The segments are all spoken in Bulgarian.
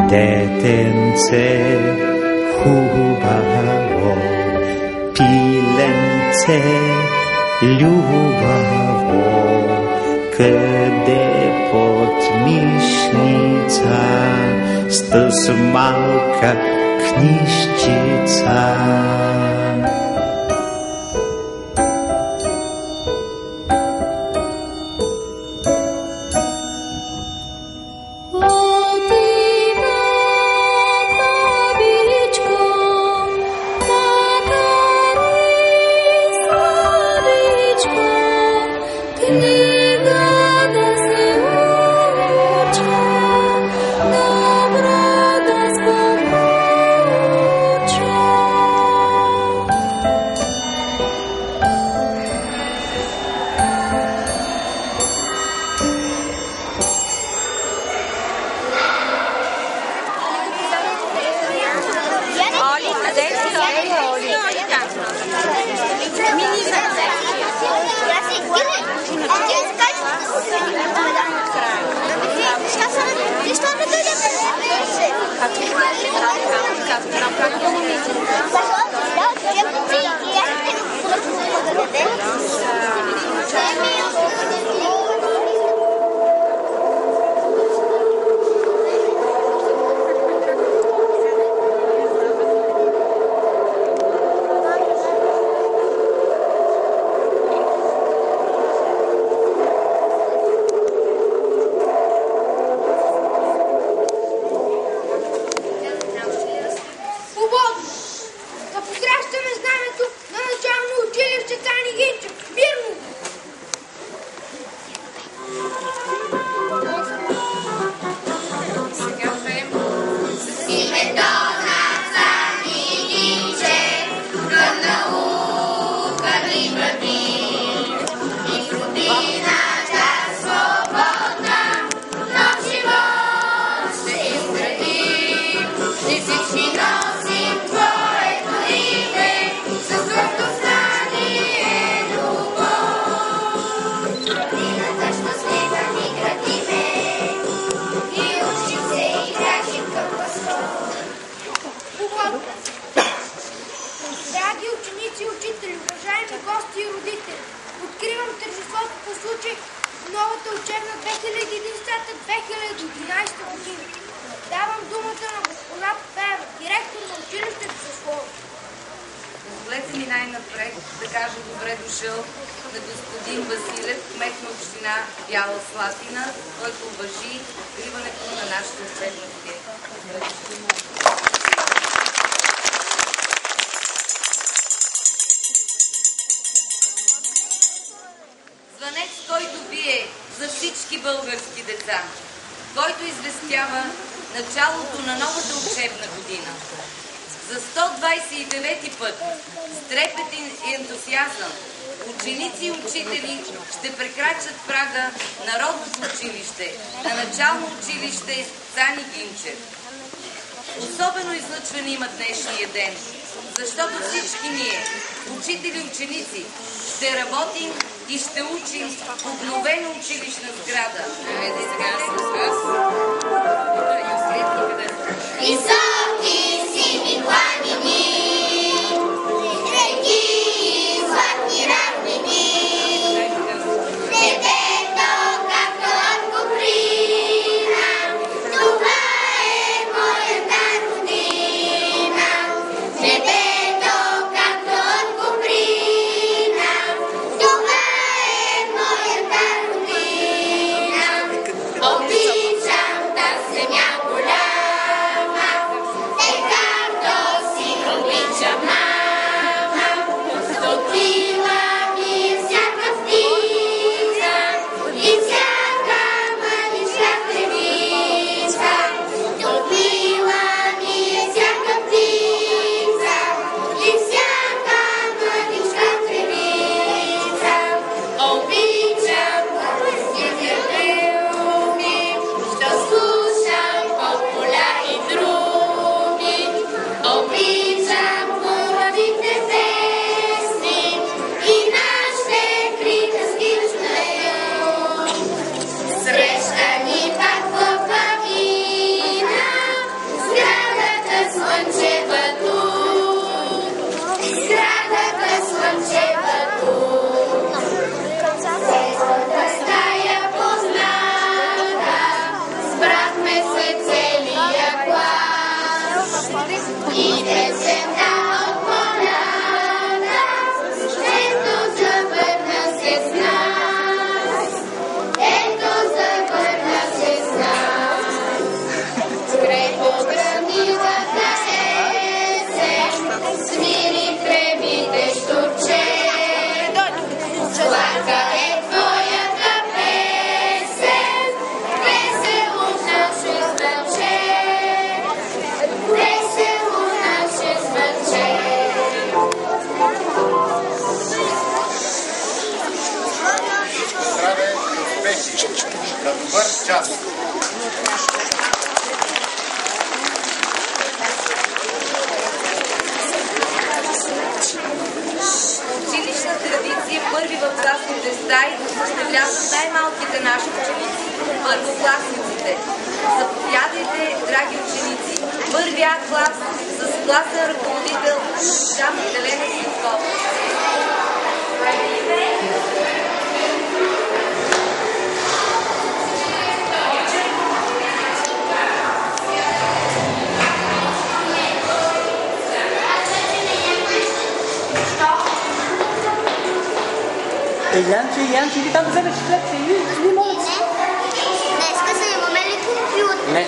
Детенце хубаво, пиленце любаво, къде под мишница с малка книжчица. Позволете ми най-напред да кажа добре дошъл на господин Василев, кмет на община Бяла Слатина, който уважи откриването на нашата учебна година. Звънец, който бие за всички български деца, който известява началото на новата учебна година. За 129 път, с трепет и ентусиазъм, ученици и учители ще прекрачат прага на родното училище, на начално училище Цани Гинчев. Особено излъчване има днешния ден, защото всички ние, учители и ученици, ще работим и ще учим в обновена училищна сграда. Айде сега с вас. Високи сини планини, реки и златни равнини, небето както от куприна, това е моята родина. Небето както от куприна, това е моята родина. Обичам тази земя голяма, както сино Училищна традиция първи в класните стаи ще влязат най-малките наши ученици, първокласниците. Заповядайте, драги ученици, първи А клас с класен ръководител госпожа Магдалена Цветкова. Янчо, иди там да вземеш хлеб. Иди, моля се. Днеска са имаме ли компютър? Не.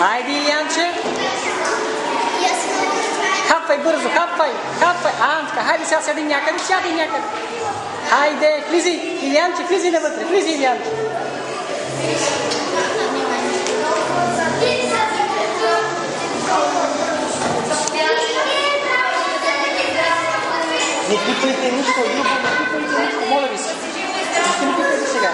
Айде, Илиянче. Хапвай бързо, хапвай. Антка, хайде сега сядай някъде, Хайде, влизи, Илиянче, влизи навътре, Илиянче. Не пипайте нищо, моля ви се. Не пипайте сега.